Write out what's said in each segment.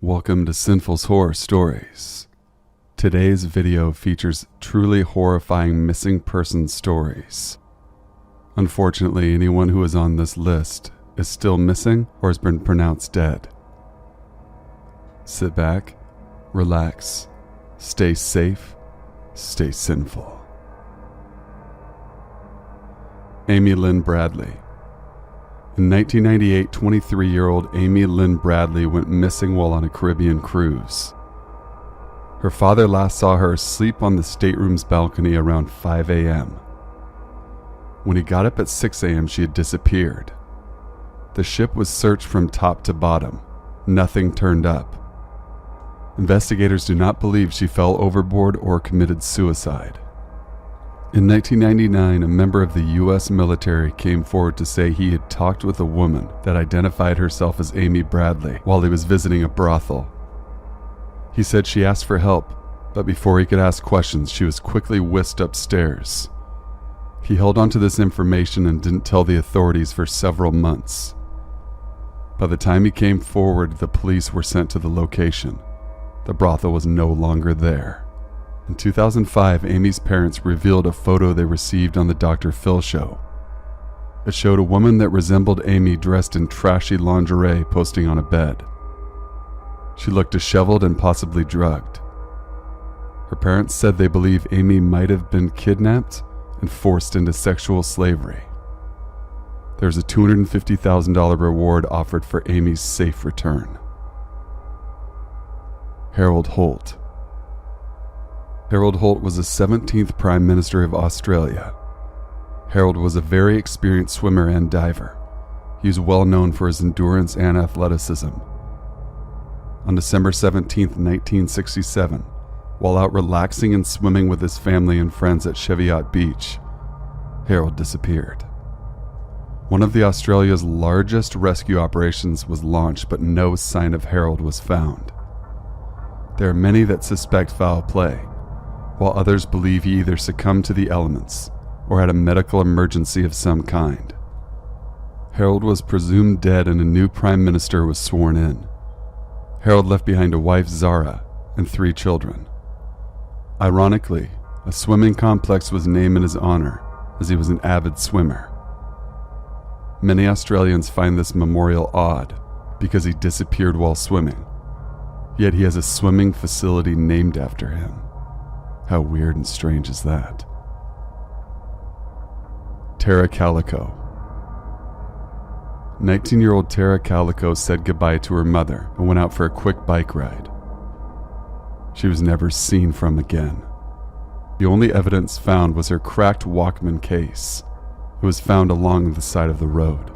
Welcome to Sinful's Horror Stories. Today's video features truly horrifying missing person stories. Unfortunately, anyone who is on this list is still missing or has been pronounced dead. Sit back, relax, stay safe, stay sinful. Amy Lynn Bradley. In 1998, 23-year-old Amy Lynn Bradley went missing while on a Caribbean cruise. Her father last saw her asleep on the stateroom's balcony around 5 a.m. When he got up at 6 a.m., she had disappeared. The ship was searched from top to bottom. Nothing turned up. Investigators do not believe she fell overboard or committed suicide. In 1999, a member of the U.S. military came forward to say he had talked with a woman that identified herself as Amy Bradley while he was visiting a brothel. He said she asked for help, but before he could ask questions, she was quickly whisked upstairs. He held on to this information and didn't tell the authorities for several months. By the time he came forward, the police were sent to the location. The brothel was no longer there. In 2005, Amy's parents revealed a photo they received on the Dr. Phil show. It showed a woman that resembled Amy dressed in trashy lingerie posting on a bed. She looked disheveled and possibly drugged. Her parents said they believe Amy might have been kidnapped and forced into sexual slavery. There's a $250,000 reward offered for Amy's safe return. Harold Holt. Harold Holt was the 17th Prime Minister of Australia. Harold was a very experienced swimmer and diver. He was well known for his endurance and athleticism. On December 17, 1967, while out relaxing and swimming with his family and friends at Cheviot Beach, Harold disappeared. One of Australia's largest rescue operations was launched, but no sign of Harold was found. There are many that suspect foul play, while others believe he either succumbed to the elements or had a medical emergency of some kind. Harold was presumed dead and a new prime minister was sworn in. Harold left behind a wife, Zara, and 3 children. Ironically, a swimming complex was named in his honor, as he was an avid swimmer. Many Australians find this memorial odd because he disappeared while swimming, yet he has a swimming facility named after him. How weird and strange is that? Tara Calico. 19-year-old Tara Calico said goodbye to her mother and went out for a quick bike ride. She was never seen from again. The only evidence found was her cracked Walkman case. It was found along the side of the road.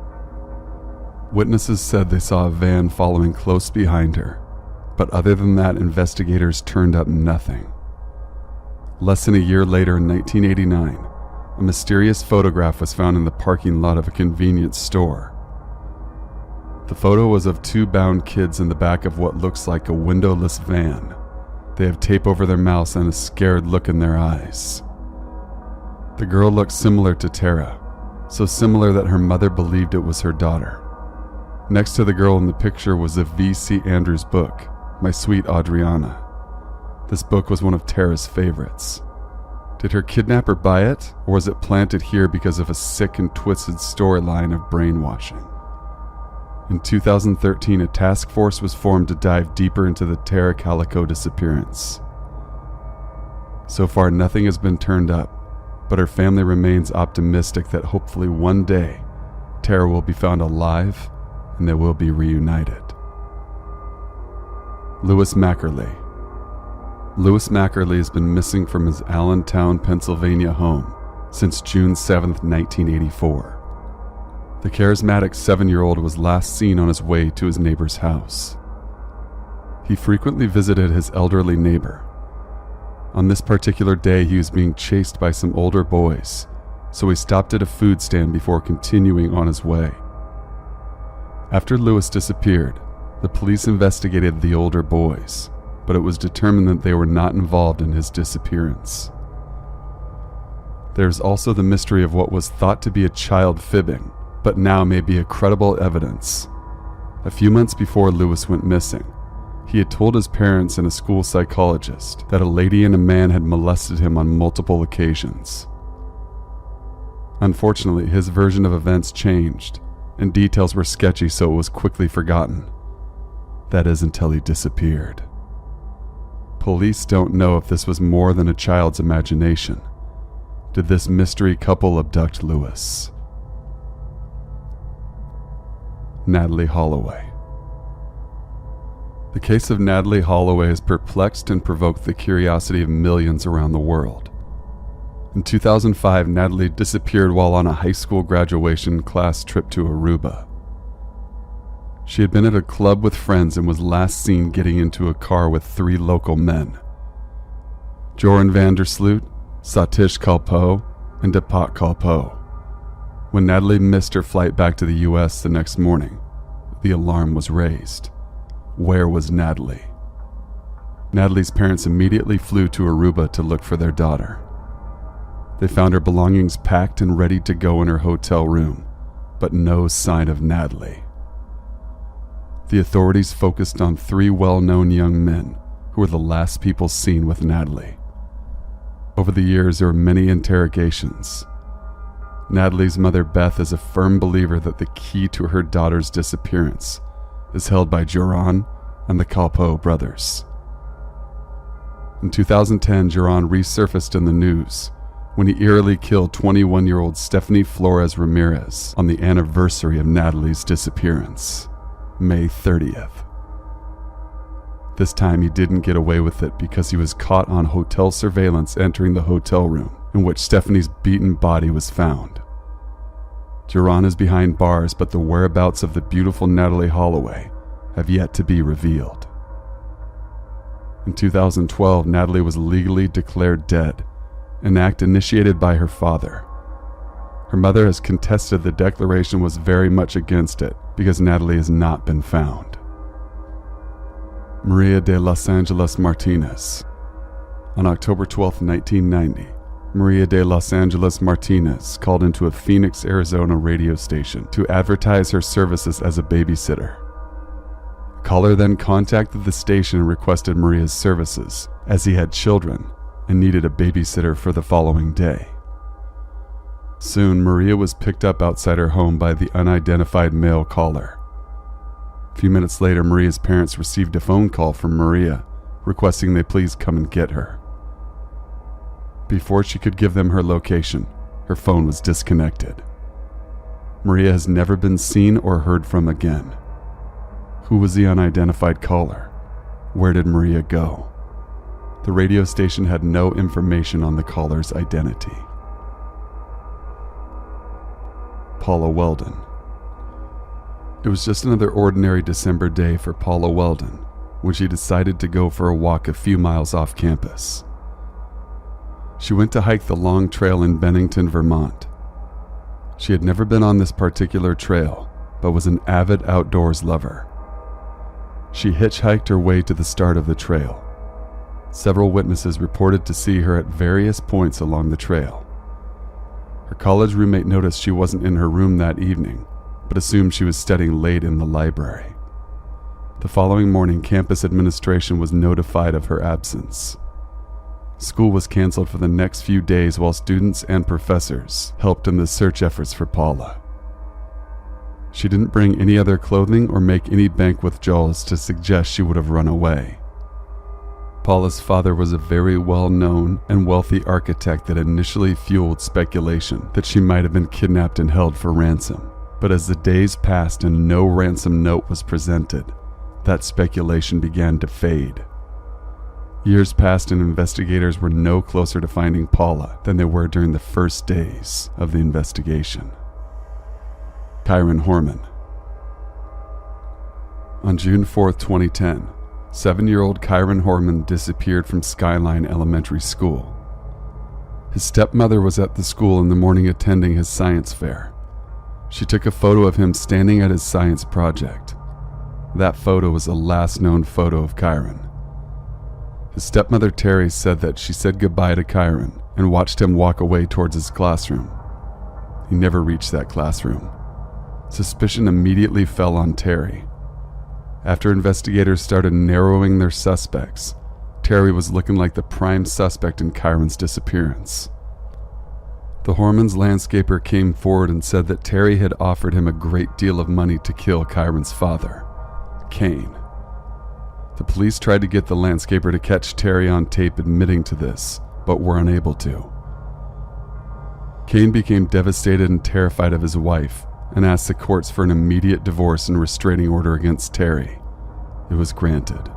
Witnesses said they saw a van following close behind her, but other than that, investigators turned up nothing. Less than a year later, in 1989, a mysterious photograph was found in the parking lot of a convenience store. The photo was of 2 bound kids in the back of what looks like a windowless van. They have tape over their mouths and a scared look in their eyes. The girl looked similar to Tara, so similar that her mother believed it was her daughter. Next to the girl in the picture was a V.C. Andrews book, My Sweet Adriana. This book was one of Tara's favorites. Did her kidnapper buy it, or was it planted here because of a sick and twisted storyline of brainwashing? In 2013, a task force was formed to dive deeper into the Tara Calico disappearance. So far, nothing has been turned up, but her family remains optimistic that hopefully one day, Tara will be found alive and they will be reunited. Lewis Mackerley. Lewis Mackerley has been missing from his Allentown, Pennsylvania home since June 7, 1984. The charismatic 7-year-old was last seen on his way to his neighbor's house. He frequently visited his elderly neighbor. On this particular day, he was being chased by some older boys, so he stopped at a food stand before continuing on his way. After Lewis disappeared, the police investigated the older boys, but it was determined that they were not involved in his disappearance. There's also the mystery of what was thought to be a child fibbing, but now may be a credible evidence. A few months before Lewis went missing, He had told his parents and a school psychologist that a lady and a man had molested him on multiple occasions. Unfortunately, his version of events changed, and details were sketchy, so it was quickly forgotten. That is, until he disappeared. Police don't know if this was more than a child's imagination. Did this mystery couple abduct Lewis? Natalee Holloway. The case of Natalee Holloway has perplexed and provoked the curiosity of millions around the world. In 2005, Natalee disappeared while on a high school graduation class trip to Aruba. She had been at a club with friends and was last seen getting into a car with 3 local men: Joran van der Sloot, Satish Kalpoe, and Deepak Kalpoe. When Natalee missed her flight back to the US the next morning, the alarm was raised. Where was Natalee? Natalee's parents immediately flew to Aruba to look for their daughter. They found her belongings packed and ready to go in her hotel room, but no sign of Natalee. The authorities focused on 3 well-known young men who were the last people seen with Natalee. Over the years, there were many interrogations. Natalee's mother, Beth, is a firm believer that the key to her daughter's disappearance is held by Joran and the Kalpoe brothers. In 2010, Joran resurfaced in the news when he eerily killed 21-year-old Stephanie Flores Ramirez on the anniversary of Natalee's disappearance, May 30th. This time he didn't get away with it because he was caught on hotel surveillance entering the hotel room in which Stephanie's beaten body was found. Joran is behind bars, but the whereabouts of the beautiful Natalee Holloway have yet to be revealed. In 2012, Natalee was legally declared dead, an act initiated by her father. Her mother has contested the declaration was very much against it because Natalee has not been found. Maria de Los Angeles Martinez. On October 12, 1990, Maria de Los Angeles Martinez called into a Phoenix, Arizona radio station to advertise her services as a babysitter. The caller then contacted the station and requested Maria's services, as he had children and needed a babysitter for the following day. Soon, Maria was picked up outside her home by the unidentified male caller. A few minutes later, Maria's parents received a phone call from Maria requesting they please come and get her. Before she could give them her location, her phone was disconnected. Maria has never been seen or heard from again. Who was the unidentified caller? Where did Maria go? The radio station had no information on the caller's identity. Paula Weldon. It was just another ordinary December day for Paula Weldon when she decided to go for a walk a few miles off campus. She went to hike the long trail in Bennington, Vermont. She had never been on this particular trail, but was an avid outdoors lover. She hitchhiked her way to the start of the trail. Several witnesses reported to see her at various points along the trail. Her college roommate noticed she wasn't in her room that evening, but assumed she was studying late in the library. The following morning, campus administration was notified of her absence. School was canceled for the next few days while students and professors helped in the search efforts for Paula. She didn't bring any other clothing or make any bank withdrawals to suggest she would have run away. Paula's father was a very well-known and wealthy architect that initially fueled speculation that she might have been kidnapped and held for ransom. But as the days passed and no ransom note was presented, that speculation began to fade. Years passed and investigators were no closer to finding Paula than they were during the first days of the investigation. Kyron Horman. On June 4, 2010, 7-year-old Kyron Horman disappeared from Skyline Elementary School. His stepmother was at the school in the morning attending his science fair. She took a photo of him standing at his science project. That photo was the last known photo of Kyron. His stepmother Terry said that she said goodbye to Kyron and watched him walk away towards his classroom. He never reached that classroom. Suspicion immediately fell on Terry. After investigators started narrowing their suspects, Terry was looking like the prime suspect in Kyron's disappearance. The Hormans landscaper came forward and said that Terry had offered him a great deal of money to kill Kyron's father, Kane. The police tried to get the landscaper to catch Terry on tape admitting to this, but were unable to. Kane became devastated and terrified of his wife and asked the courts for an immediate divorce and restraining order against Terry. It was granted.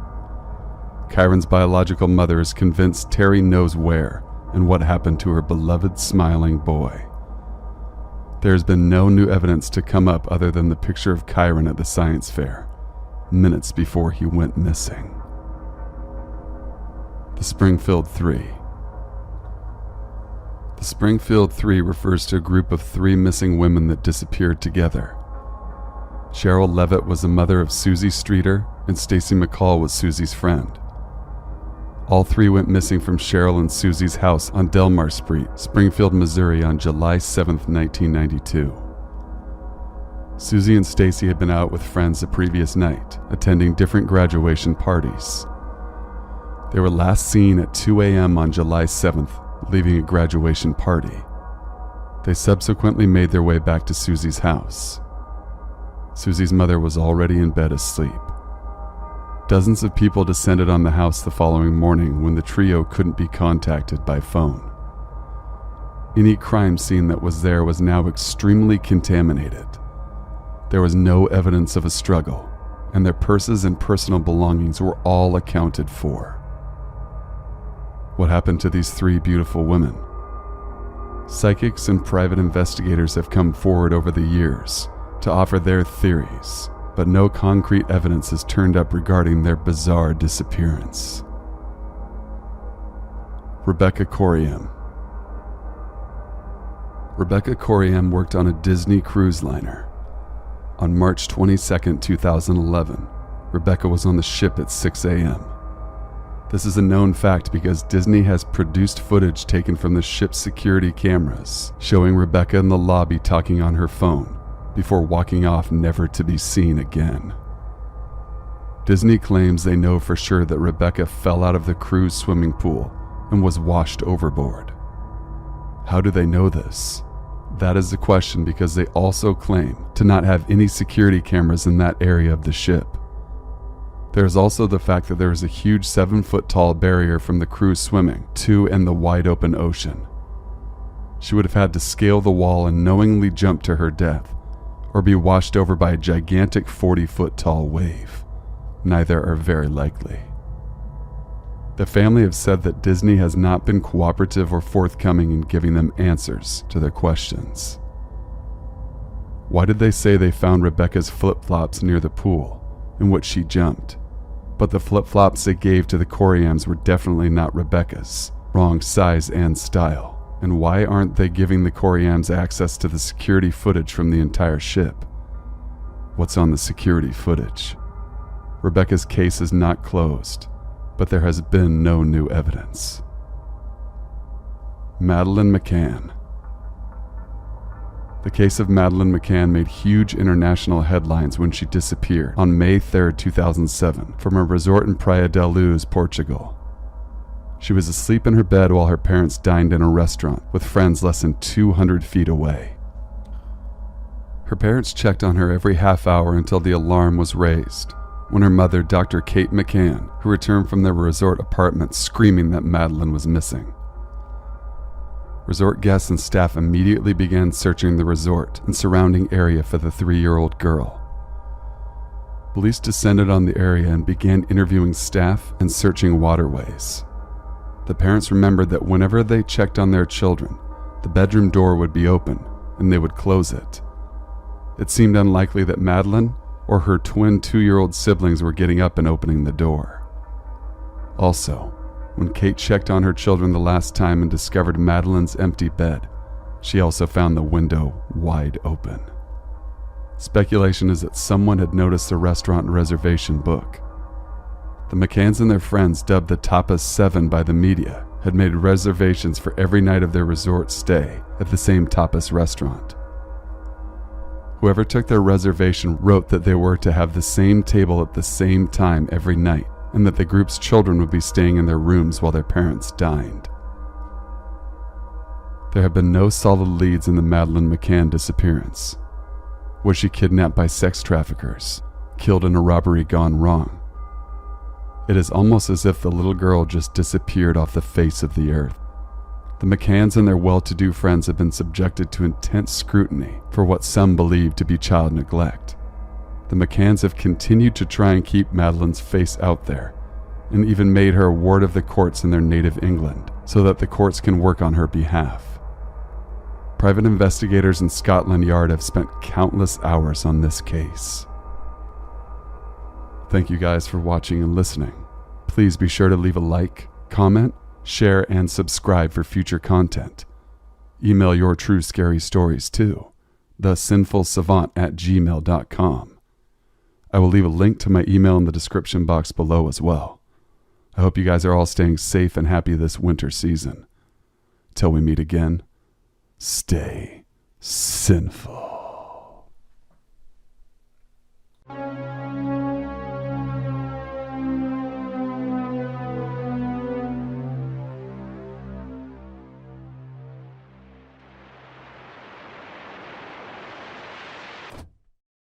Kyron's biological mother is convinced Terry knows where and what happened to her beloved smiling boy. There has been no new evidence to come up other than the picture of Kyron at the science fair, minutes before he went missing. The Springfield Three. The Springfield Three refers to a group of 3 missing women that disappeared together. Cheryl Levitt was the mother of Susie Streeter, and Stacy McCall was Susie's friend. All 3 went missing from Cheryl and Susie's house on Delmar Street, Springfield, Missouri on July 7, 1992. Susie and Stacy had been out with friends the previous night, attending different graduation parties. They were last seen at 2 a.m. on July 7th, leaving a graduation party. They subsequently made their way back to Susie's house. Susie's mother was already in bed asleep. Dozens of people descended on the house the following morning when the trio couldn't be contacted by phone. Any crime scene that was there was now extremely contaminated. There was no evidence of a struggle, and their purses and personal belongings were all accounted for. What happened to these 3 beautiful women? Psychics and private investigators have come forward over the years to offer their theories, but no concrete evidence has turned up regarding their bizarre disappearance. Rebecca Corriam. Rebecca Corriam worked on a Disney cruise liner. On March 22, 2011, Rebecca was on the ship at 6 a.m. This is a known fact because Disney has produced footage taken from the ship's security cameras showing Rebecca in the lobby talking on her phone before walking off never to be seen again. Disney claims they know for sure that Rebecca fell out of the cruise swimming pool and was washed overboard. How do they know this? That is the question because they also claim to not have any security cameras in that area of the ship. There is also the fact that there is a huge 7-foot-tall barrier from the crew swimming to and the wide open ocean. She would have had to scale the wall and knowingly jump to her death, or be washed over by a gigantic 40-foot-tall wave. Neither are very likely. The family have said that Disney has not been cooperative or forthcoming in giving them answers to their questions. Why did they say they found Rebecca's flip-flops near the pool in which she jumped, but the flip-flops they gave to the Corriams were definitely not Rebecca's, wrong size and style? And why aren't they giving the Corriams access to the security footage from the entire ship? What's on the security footage? Rebecca's case is not closed, but there has been no new evidence. Madeleine McCann. The case of Madeleine McCann made huge international headlines when she disappeared on May 3, 2007, from a resort in Praia da Luz, Portugal. She was asleep in her bed while her parents dined in a restaurant with friends less than 200 feet away. Her parents checked on her every half hour until the alarm was raised, when her mother, Dr. Kate McCann, who returned from their resort apartment screaming that Madeleine was missing. Resort guests and staff immediately began searching the resort and surrounding area for the 3-year-old girl. Police descended on the area and began interviewing staff and searching waterways. The parents remembered that whenever they checked on their children, the bedroom door would be open and they would close it. It seemed unlikely that Madeleine or her twin 2-year-old siblings were getting up and opening the door. Also, when Kate checked on her children the last time and discovered Madeleine's empty bed, she also found the window wide open. Speculation is that someone had noticed the restaurant reservation book. The McCanns and their friends, dubbed the Tapas 7 by the media, had made reservations for every night of their resort stay at the same tapas restaurant. Whoever took their reservation wrote that they were to have the same table at the same time every night, and that the group's children would be staying in their rooms while their parents dined. There have been no solid leads in the Madeleine McCann disappearance. Was she kidnapped by sex traffickers? Killed in a robbery gone wrong? It is almost as if the little girl just disappeared off the face of the earth. The McCanns and their well-to-do friends have been subjected to intense scrutiny for what some believe to be child neglect. The McCanns have continued to try and keep Madeleine's face out there, and even made her a ward of the courts in their native England, so that the courts can work on her behalf. Private investigators in Scotland Yard have spent countless hours on this case. Thank you guys for watching and listening. Please be sure to leave a like, comment, share, and subscribe for future content. Email your true scary stories to thesinfulsavant@gmail.com. I will leave a link to my email in the description box below as well. I hope you guys are all staying safe and happy this winter season. Till we meet again, stay sinful.